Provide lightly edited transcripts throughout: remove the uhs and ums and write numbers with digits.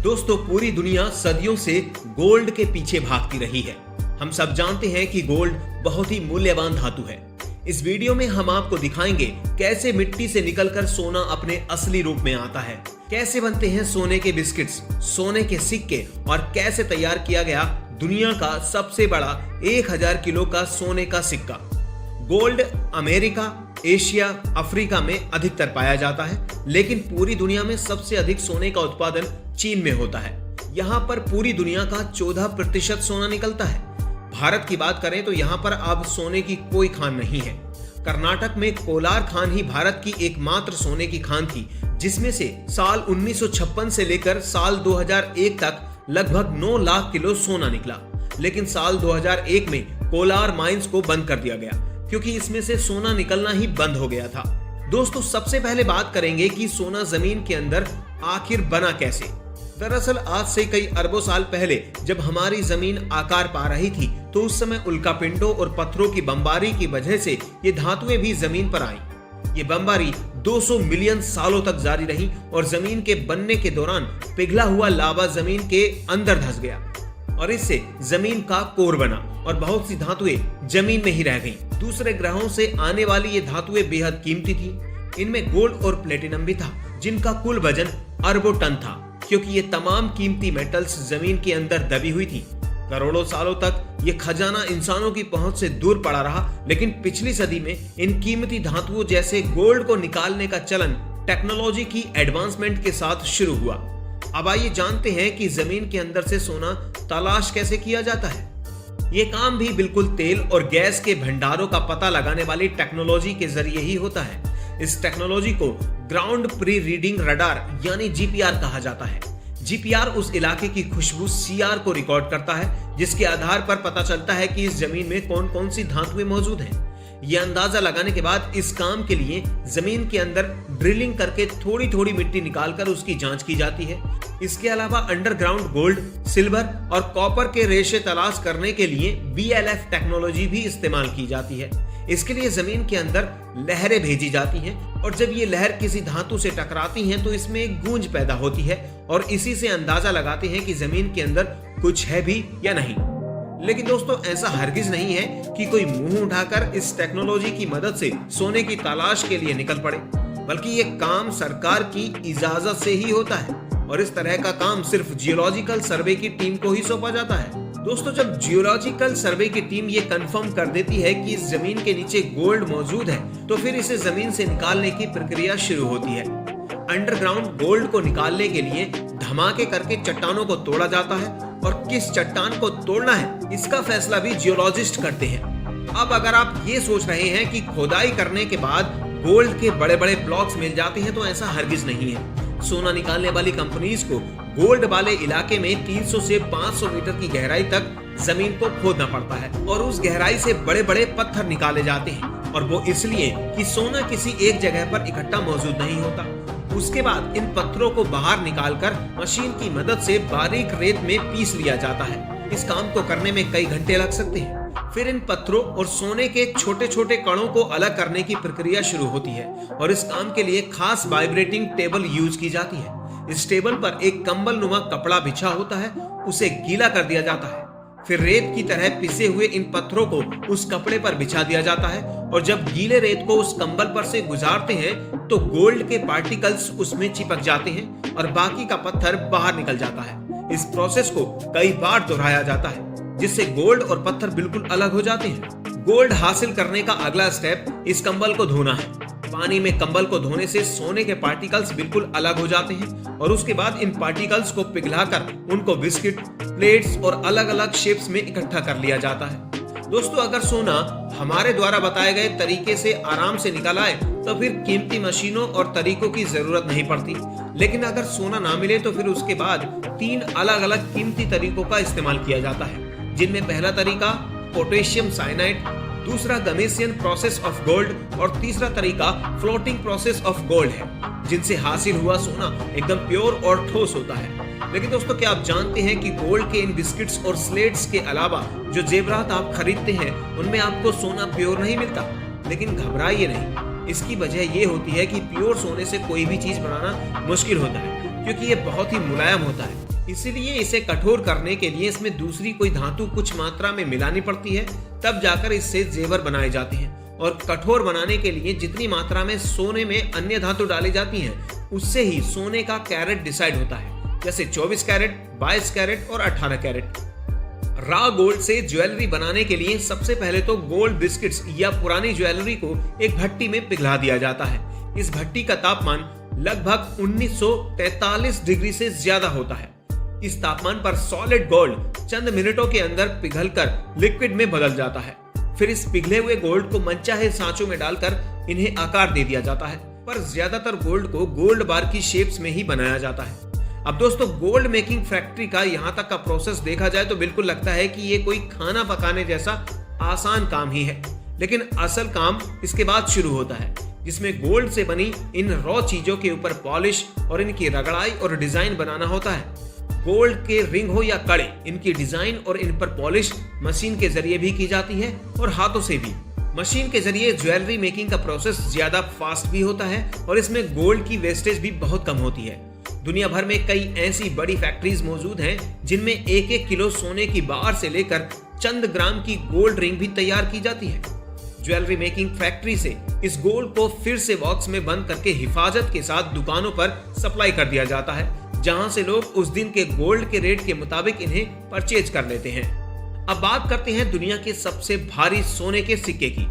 दोस्तों, पूरी दुनिया सदियों से गोल्ड के पीछे भागती रही है। हम सब जानते हैं कि गोल्ड बहुत ही मूल्यवान धातु है। इस वीडियो में हम आपको दिखाएंगे कैसे मिट्टी से निकलकर सोना अपने असली रूप में आता है, कैसे बनते हैं सोने के बिस्किट्स, सोने के सिक्के और कैसे तैयार किया गया दुनिया का सबसे बड़ा 1000 किलो का सोने का सिक्का। गोल्ड अमेरिका, एशिया, अफ्रीका में अधिकतर पाया जाता है, लेकिन पूरी दुनिया में सबसे अधिक सोने का उत्पादन चीन में होता है। यहाँ पर पूरी दुनिया का 14% सोना निकलता है। भारत की बात करें तो यहाँ पर अब सोने की कोई खान नहीं है। कर्नाटक में कोलार खान ही भारत की एकमात्र सोने की खान थी, जिसमें से साल 1956 से लेकर साल 2001 तक लगभग 9 लाख किलो सोना निकला। लेकिन साल 2001 में कोलार माइंस को बंद कर दिया गया क्योंकि इसमें से सोना निकलना ही बंद हो गया था। दोस्तों, सबसे पहले बात करेंगे कि सोना जमीन के अंदर आखिर बना कैसे। दरअसल आज से कई अरबों साल पहले जब हमारी जमीन आकार पा रही थी तो उस समय उल्कापिंडों और पत्थरों की बमबारी की वजह से ये धातुएं भी जमीन पर आईं। ये बमबारी 200 मिलियन सालों तक जारी रही और जमीन के बनने के दौरान पिघला हुआ लावा जमीन के अंदर धंस गया और इससे जमीन का कोर बना और बहुत सी धातुएं जमीन में ही रह गईं। दूसरे ग्रहों से आने वाली ये धातुएं बेहद कीमती थी। इनमें गोल्ड और प्लेटिनम भी था, जिनका कुल वजन अरबों टन था, क्योंकि ये तमाम कीमती मेटल्स जमीन के अंदर दबी हुई थी। करोड़ों सालों तक ये खजाना इंसानों की पहुंच से दूर पड़ा रहा, लेकिन पिछली सदी में इन कीमती धातुओं जैसे गोल्ड को निकालने का चलन टेक्नोलॉजी की एडवांसमेंट के साथ शुरू हुआ। अब आइए जानते हैं कि जमीन के अंदर से सोना तलाश कैसे किया जाता है। ये काम भी बिल्कुल तेल और गैस के भंडारों का पता लगाने वाली टेक्नोलॉजी के जरिए ही होता है। इस टेक्नोलॉजी को ग्राउंड प्री रीडिंग रडार यानी जीपीआर कहा जाता है। जीपीआर उस इलाके की खुशबू सीआर को रिकॉर्ड करता है, जिसके आधार पर पता चलता है कि इस जमीन में कौन कौन सी धातुएं मौजूद हैं। ये अंदाजा लगाने के बाद इस काम के लिए जमीन के अंदर ड्रिलिंग करके थोड़ी थोड़ी मिट्टी निकालकर उसकी जांच की जाती है। इसके अलावा अंडरग्राउंड गोल्ड, सिल्वर और कॉपर के रेशे तलाश करने के लिए BLF टेक्नोलॉजी भी इस्तेमाल की जाती है। इसके लिए जमीन के अंदर लहरें भेजी जाती हैं और जब ये लहर किसी धातु से टकराती हैं तो इसमें एक गूंज पैदा होती है और इसी से अंदाजा लगाते हैं कि जमीन के अंदर कुछ है भी या नहीं। लेकिन दोस्तों, ऐसा हरगिज नहीं है कि कोई मुंह उठाकर इस टेक्नोलॉजी की मदद से सोने की तलाश के लिए निकल पड़े, बल्कि ये काम सरकार की इजाजत से ही होता है और इस तरह का काम सिर्फ जियोलॉजिकल सर्वे की टीम को ही सौंपा जाता है। दोस्तों, जब जियोलॉजिकल सर्वे की टीम ये कंफर्म कर देती है कि इस जमीन के नीचे गोल्ड मौजूद है तो फिर इसे जमीन से निकालने की प्रक्रिया शुरू होती है। अंडरग्राउंड गोल्ड को निकालने के लिए धमाके करके चट्टानों को तोड़ा जाता है और किस चट्टान को तोड़ना है इसका फैसला भी जियोलॉजिस्ट करते हैं। अब अगर आप ये सोच रहे हैं कि खोदाई करने के बाद गोल्ड के बड़े बड़े ब्लॉक्स मिल जाते हैं, तो ऐसा हरगिज नहीं है। सोना निकालने वाली कंपनीज को गोल्ड वाले इलाके में 300 से 500 मीटर की गहराई तक जमीन को खोदना पड़ता है और उस गहराई से बड़े बड़े पत्थर निकाले जाते हैं, और वो इसलिए कि सोना किसी एक जगह पर इकट्ठा मौजूद नहीं होता। उसके बाद इन पत्थरों को बाहर निकालकर मशीन की मदद से बारीक रेत में पीस लिया जाता है। इस काम को करने में कई घंटे लग सकते हैं। फिर इन पत्थरों और सोने के छोटे छोटे कणों को अलग करने की प्रक्रिया शुरू होती है और इस काम के लिए खास वाइब्रेटिंग टेबल यूज की जाती है। इस टेबल पर एक कंबल नुमा कपड़ा बिछा होता है, उसे गीला कर दिया जाता है। फिर रेत की तरह पिसे हुए इन पत्थरों को उस कपड़े पर बिछा दिया जाता है और जब गीले रेत को उस कंबल पर से गुजारते हैं तो गोल्ड के पार्टिकल्स उसमें चिपक जाते हैं और बाकी का पत्थर बाहर निकल जाता है। इस प्रोसेस को कई बार दोहराया जाता है, जिससे गोल्ड और पत्थर बिल्कुल अलग हो जाते हैं। गोल्ड हासिल करने का अगला स्टेप इस कंबल को धोना है। पानी में कंबल को धोने से सोने के पार्टिकल्स बिल्कुल अलग हो जाते हैं और उसके बाद इन पार्टिकल्स को पिघलाकर उनको बिस्किट, प्लेट्स और अलग अलग शेप्स में इकट्ठा कर लिया जाता है। दोस्तों, अगर सोना हमारे द्वारा बताए गए तरीके से आराम से निकल आए तो फिर कीमती मशीनों और तरीकों की जरूरत नहीं पड़ती। लेकिन अगर सोना ना मिले तो फिर उसके बाद 3 अलग अलग कीमती तरीकों का इस्तेमाल किया जाता है, जिनमें पहला तरीका पोटेशियम साइनाइड, दूसरा गमेसियन प्रोसेस ऑफ गोल्ड और तीसरा तरीका फ्लोटिंग प्रोसेस ऑफ गोल्ड है, जिनसे हासिल हुआ सोना एकदम प्योर और ठोस होता है। लेकिन दोस्तों, क्या आप जानते हैं कि गोल्ड के इन बिस्किट्स और स्लेट्स के अलावा जो जेवरात आप खरीदते हैं उनमें आपको सोना प्योर नहीं मिलता। लेकिन घबराइए नहीं, इसकी वजह ये होती है कि प्योर सोने से कोई भी चीज बनाना मुश्किल होता है। क्योंकि ये बहुत ही मुलायम होता है। इसीलिए इसे कठोर करने के लिए इसमें दूसरी कोई धातु कुछ मात्रा में मिलानी पड़ती है, तब जाकर इससे जेवर बनाए जाते हैं। और कठोर बनाने के लिए जितनी मात्रा में सोने में अन्य धातु डाली जाती हैं, उससे ही सोने का कैरेट डिसाइड होता है, जैसे 24 कैरेट, 22 कैरेट और 18 कैरेट। रॉ गोल्ड से ज्वेलरी बनाने के लिए सबसे पहले तो गोल्ड बिस्किट्स या पुरानी ज्वेलरी को एक भट्टी में पिघला दिया जाता है। इस भट्टी का तापमान लगभग 1943 डिग्री से ज्यादा होता है। इस तापमान पर सॉलिड गोल्ड चंद मिनटों के अंदर पिघलकर लिक्विड में बदल जाता है। फिर इस पिघले हुए गोल्ड को मनचाहे सांचों में डालकर इन्हें आकार दे दिया जाता है, पर ज्यादातर गोल्ड को गोल्ड बार की शेप्स में ही बनाया जाता है। अब दोस्तों, गोल्ड मेकिंग फैक्ट्री का यहाँ तक का प्रोसेस देखा जाए तो बिल्कुल लगता है कि ये कोई खाना पकाने जैसा आसान काम ही है, लेकिन असल काम इसके बाद शुरू होता है, जिसमें गोल्ड से बनी इन रॉ चीजों के ऊपर पॉलिश और इनकी रगड़ाई और डिजाइन बनाना होता है। गोल्ड के रिंग हो या कड़े, इनकी डिजाइन और इन पर पॉलिश मशीन के जरिए भी की जाती है और हाथों से भी। मशीन के जरिए ज्वेलरी मेकिंग का प्रोसेस ज्यादा फास्ट भी होता है और इसमें गोल्ड की वेस्टेज भी बहुत कम होती है। दुनिया भर में कई ऐसी बड़ी फैक्ट्रीज मौजूद हैं जिनमें 1-1 किलो सोने की बार से लेकर चंद ग्राम की गोल्ड रिंग भी तैयार की जाती है। ज्वेलरी मेकिंग फैक्ट्री से इस गोल्ड को फिर से बॉक्स में बंद करके हिफाजत के साथ दुकानों पर सप्लाई कर दिया जाता है, जहां से लोग उस दिन के गोल्ड के रेट के मुताबिक इन्हें परचेज कर लेते हैं। अब बात करते हैं दुनिया के सबसे भारी सोने के सिक्के की।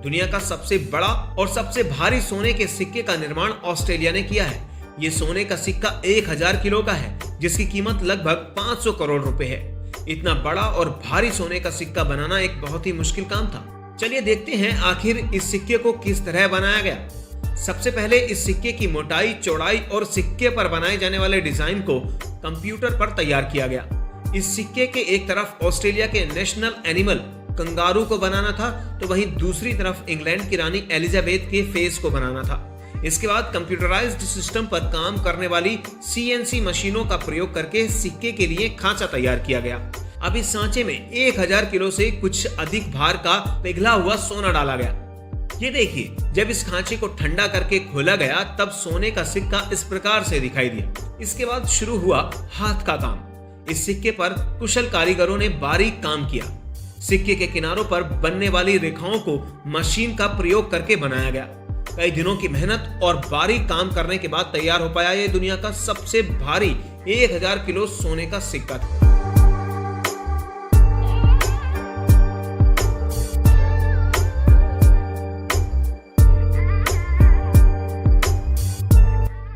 दुनिया का सबसे बड़ा और सबसे भारी सोने के सिक्के का निर्माण ऑस्ट्रेलिया ने किया है। ये सोने का सिक्का 1000 किलो का है, जिसकी कीमत लगभग 500 करोड़ रुपए है। इतना बड़ा और भारी सोने का सिक्का बनाना एक बहुत ही मुश्किल काम था। चलिए देखते हैं आखिर इस सिक्के को किस तरह बनाया गया। सबसे पहले इस सिक्के की मोटाई, चौड़ाई और सिक्के पर बनाए जाने वाले डिजाइन को कंप्यूटर पर तैयार किया गया। इस सिक्के के एक तरफ ऑस्ट्रेलिया के नेशनल एनिमल कंगारू को बनाना था, तो वहीं दूसरी तरफ इंग्लैंड की रानी एलिजाबेथ के फेस को बनाना था। इसके बाद कंप्यूटराइज्ड सिस्टम पर काम करने वाली CNC मशीनों का प्रयोग करके सिक्के के लिए खांचा तैयार किया गया। अब इस सांचे में 1000 किलो से कुछ अधिक भार का पिघला हुआ सोना डाला गया। ये देखिए, जब इस खांचे को ठंडा करके खोला गया तब सोने का सिक्का इस प्रकार से दिखाई दिया। इसके बाद शुरू हुआ हाथ का काम। इस सिक्के पर कुशल कारीगरों ने बारीक काम किया। सिक्के के किनारों पर बनने वाली रेखाओं को मशीन का प्रयोग करके बनाया गया। कई दिनों की मेहनत और बारीक काम करने के बाद तैयार हो पाया ये दुनिया का सबसे भारी 1000 किलो सोने का सिक्का था।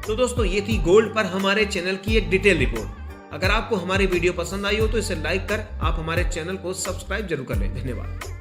तो दोस्तों, ये थी गोल्ड पर हमारे चैनल की एक डिटेल रिपोर्ट। अगर आपको हमारी वीडियो पसंद आई हो तो इसे लाइक कर आप हमारे चैनल को सब्सक्राइब जरूर कर लें। धन्यवाद।